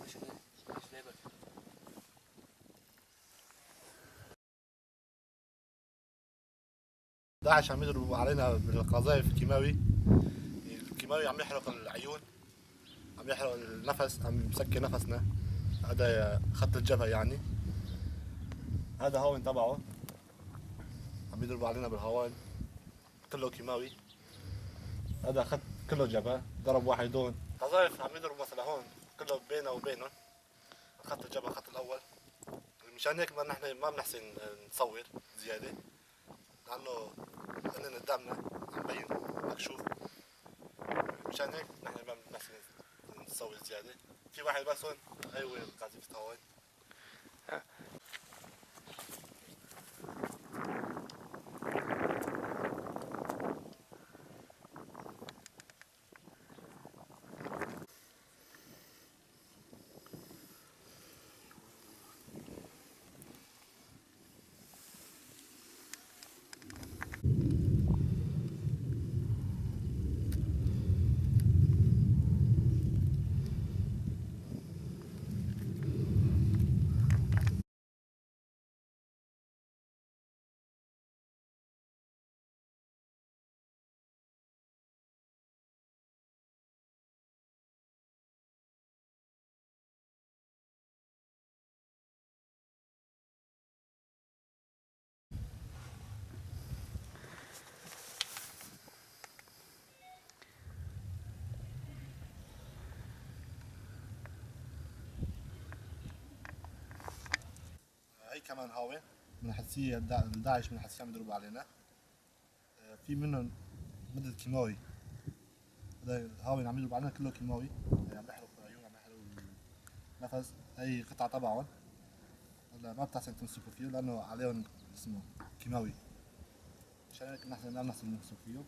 مش لاقي. داعش عم يضربوا علينا بالقذائف الكيماوي. الكيماوي عم يحرق العيون، عم يحرق النفس، عم يسكر نفسنا. هذا خط الجبهة يعني. هذا هون تبعه عم يضربوا علينا بالهوان، كله كيماوي. هذا خط كله جبهة، ضرب واحد هون. قذائف عم يضربوا مثلا هون، كله بينه وبينهم خط الجبهة، الخط الأول. مشان هيك ما نحن ما بنحسن نصور زيادة، لأنه هن قدامنا عم بين مكشوف. مشان هيك نحن ما بنحسن نصور زيادة. في واحد بس هون، هي وين قاذيفة هون. هي كمان هاوي من الحساسية، الداعش من الحساسية عم يضربوا علينا. في منهم مدة كيماوي. هذا هاوي عم يضربوا علينا كله كيماوي، عم يحرق العيون، عم يحرق النفس. هي قطعة تبعهم، هلا ما بتحسن تمسكوا فيه لأنه عليهم اسمه كيماوي. مشان هيك نحن ما بنحسن نمسك فيه.